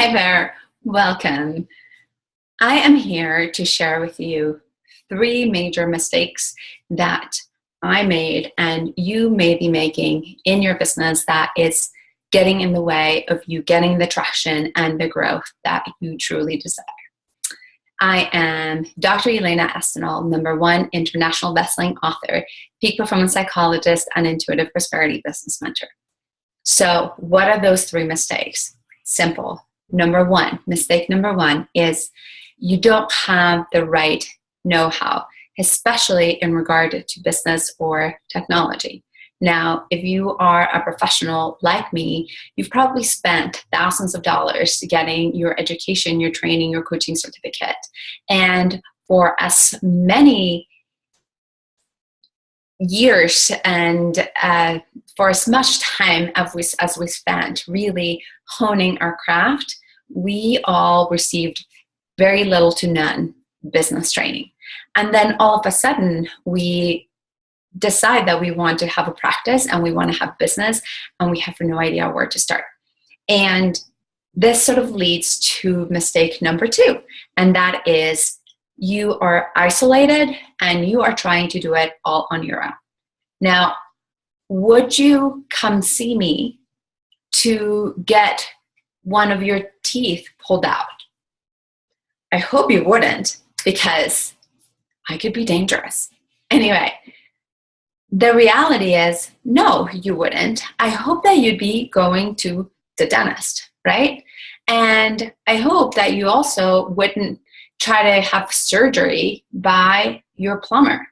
Hi there, welcome. I am here to share with you 3 major mistakes that I made and you may be making in your business that is getting in the way of you getting the traction and the growth that you truly desire. I am Dr. Elena Estanol, #1 international bestselling author, peak performance psychologist, and intuitive prosperity business mentor. So what are those 3 mistakes? Simple. Mistake number one is you don't have the right know-how, especially in regard to business or technology. Now, if you are a professional like me, you've probably spent thousands of dollars getting your education, your training, your coaching certificate. And for as many years and for as much time as we spent really honing our craft, we all received very little to none business training. And then all of a sudden, we decide that we want to have a practice and we want to have business, and we have no idea where to start. And this sort of leads to mistake number 2, and that is you are isolated and you are trying to do it all on your own. Now, would you come see me to get one of your teeth pulled out? I hope you wouldn't, because I could be dangerous. Anyway, the reality is, no, you wouldn't. I hope that you'd be going to the dentist, right? And I hope that you also wouldn't try to have surgery by your plumber,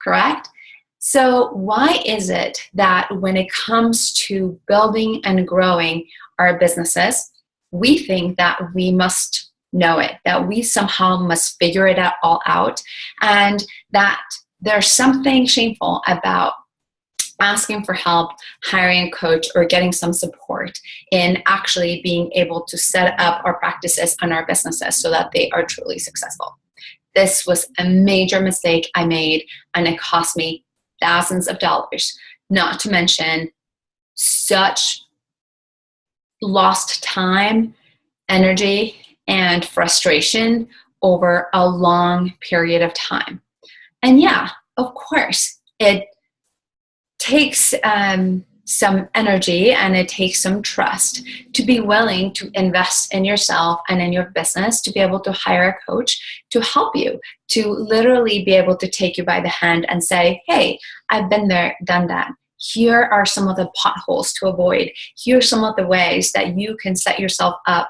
correct? So why is it that when it comes to building and growing our businesses, we think that we must know it, that we somehow must figure it all out, and that there's something shameful about asking for help, hiring a coach, or getting some support in actually being able to set up our practices and our businesses so that they are truly successful? This was a major mistake I made, and it cost me thousands of dollars, not to mention such lost time, energy, and frustration over a long period of time. And yeah, of course, it takes some energy and it takes some trust to be willing to invest in yourself and in your business, to be able to hire a coach to help you, to literally be able to take you by the hand and say, hey, I've been there, done that. Here are some of the potholes to avoid. Here are some of the ways that you can set yourself up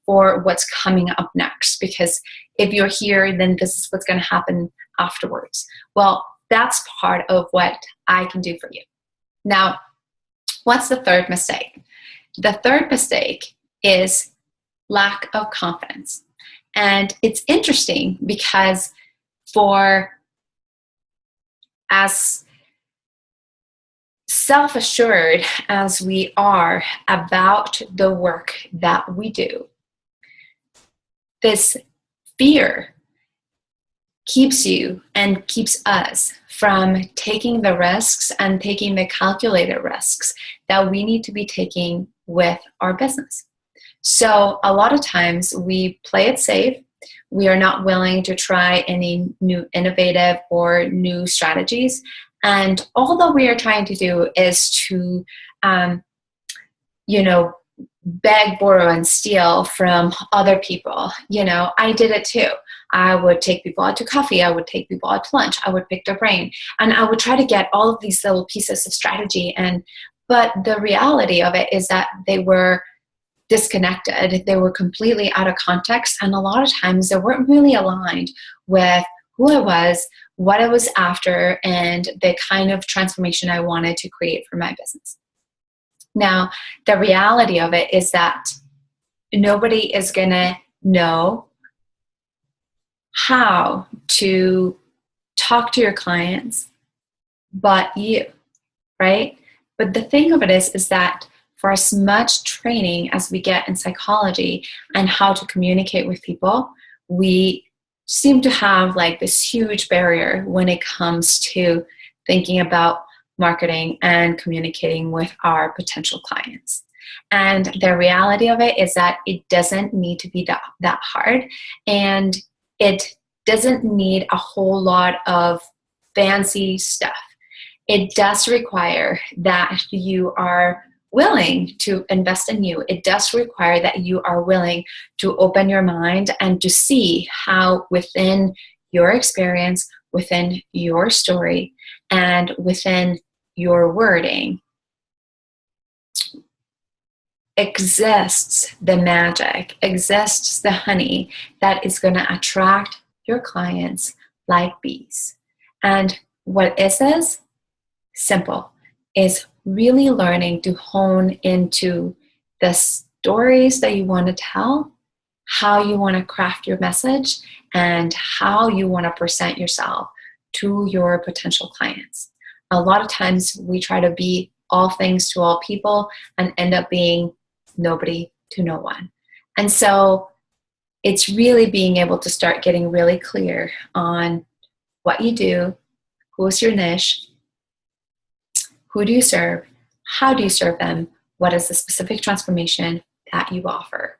for what's coming up next. Because if you're here, then this is what's going to happen afterwards. Well, that's part of what I can do for you. Now, what's the 3rd mistake? The 3rd mistake is lack of confidence. And it's interesting because for as self-assured as we are about the work that we do, this fear keeps you and keeps us from taking the risks and taking the calculated risks that we need to be taking with our business. So a lot of times we play it safe. We are not willing to try any new innovative or new strategies. And all that we are trying to do is to, beg, borrow, and steal from other people. I did it too. I would take people out to coffee. I would take people out to lunch. I would pick their brain. And I would try to get all of these little pieces of strategy. But the reality of it is that they were disconnected. They were completely out of context. And a lot of times they weren't really aligned with who I was, what I was after, and the kind of transformation I wanted to create for my business. Now, the reality of it is that nobody is going to know how to talk to your clients but you, right? But the thing of it is that for as much training as we get in psychology and how to communicate with people, we seem to have like this huge barrier when it comes to thinking about marketing and communicating with our potential clients. And the reality of it is that it doesn't need to be that hard. And it doesn't need a whole lot of fancy stuff. It does require that you are willing to invest in you. It does require that you are willing to open your mind and to see how within your experience, within your story, and within your wording exists the magic, exists the honey that is going to attract your clients like bees. And what is this? Simple. Is really learning to hone into the stories that you want to tell, how you want to craft your message, and how you want to present yourself to your potential clients. A lot of times we try to be all things to all people and end up being nobody to no one. And so it's really being able to start getting really clear on what you do, who's your niche, who do you serve, how do you serve them, what is the specific transformation that you offer,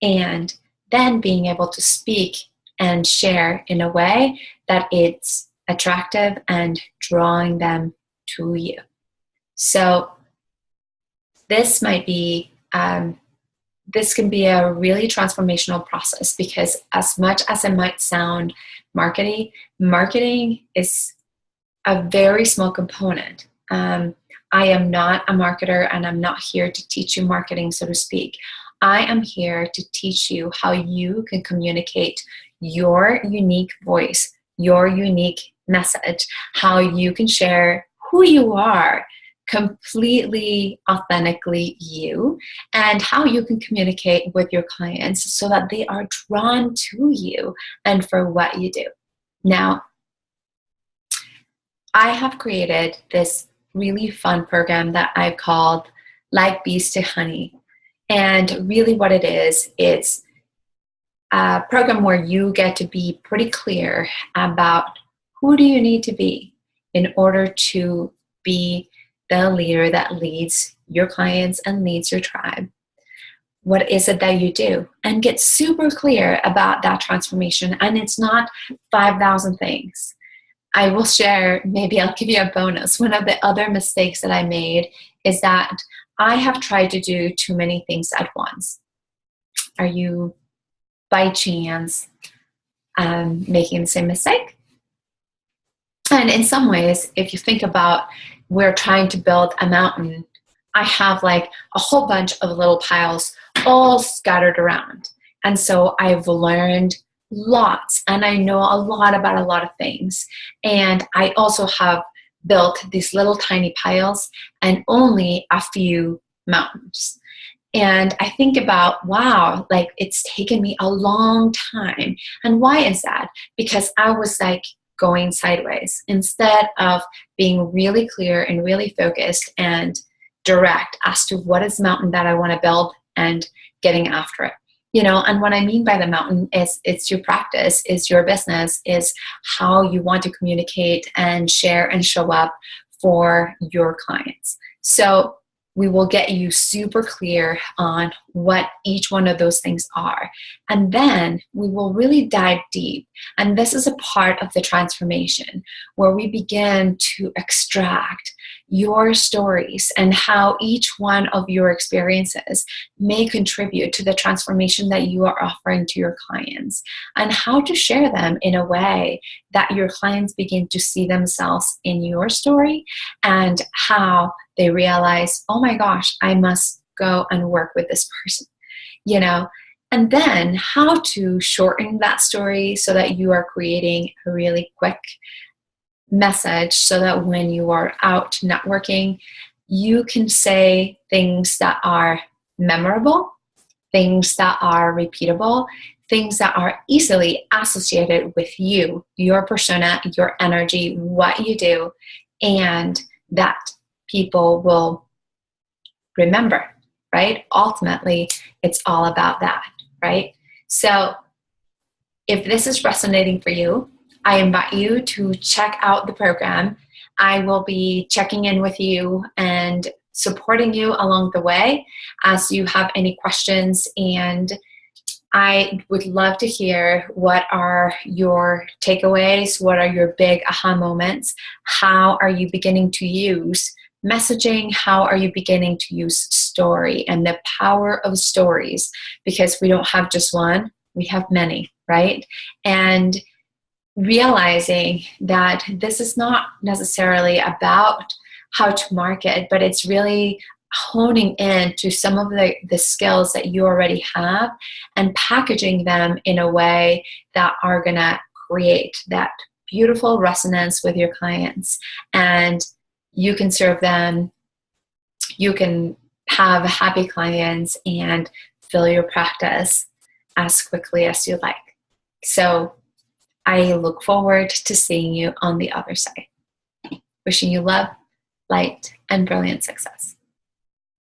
and then being able to speak and share in a way that it's attractive and drawing them to you. So this might be, this can be a really transformational process, because as much as it might sound marketing is a very small component. I am not a marketer, and I'm not here to teach you marketing, so to speak. I am here to teach you how you can communicate your unique voice, your unique message, how you can share who you are, completely authentically you, and how you can communicate with your clients so that they are drawn to you and for what you do. Now, I have created this really fun program that I've called Like Bees to Honey. And really what it is, it's a program where you get to be pretty clear about who do you need to be in order to be the leader that leads your clients and leads your tribe. What is it that you do? And get super clear about that transformation. And it's not 5,000 things. I will share, maybe I'll give you a bonus. One of the other mistakes that I made is that I have tried to do too many things at once. Are you, by chance, making the same mistake? And in some ways, if you think about, we're trying to build a mountain, I have like a whole bunch of little piles all scattered around. And so I've learned lots, and I know a lot about a lot of things. And I also have built these little tiny piles and only a few mountains. And I think about, wow, like it's taken me a long time. And why is that? Because I was like going sideways instead of being really clear and really focused and direct as to what is the mountain that I want to build and getting after it. You know, and what I mean by the mountain is it's your practice, is your business, is how you want to communicate and share and show up for your clients. So we will get you super clear on what each one of those things are. And then we will really dive deep. And this is a part of the transformation where we begin to extract your stories and how each one of your experiences may contribute to the transformation that you are offering to your clients, and how to share them in a way that your clients begin to see themselves in your story, and how they realize, oh my gosh, I must go and work with this person, you know. And then how to shorten that story so that you are creating a really quick message, so that when you are out networking, you can say things that are memorable, things that are repeatable, things that are easily associated with you, your persona, your energy, what you do, and that people will remember, right? Ultimately, it's all about that, right? So if this is resonating for you, I invite you to check out the program. I will be checking in with you and supporting you along the way as you have any questions. And I would love to hear, what are your takeaways? What are your big aha moments? How are you beginning to use messaging? How are you beginning to use story and the power of stories? Because we don't have just one, we have many, right? And realizing that this is not necessarily about how to market, but it's really honing in to some of the skills that you already have and packaging them in a way that are going to create that beautiful resonance with your clients. And you can serve them, you can have happy clients and fill your practice as quickly as you like. So I look forward to seeing you on the other side. Wishing you love, light, and brilliant success.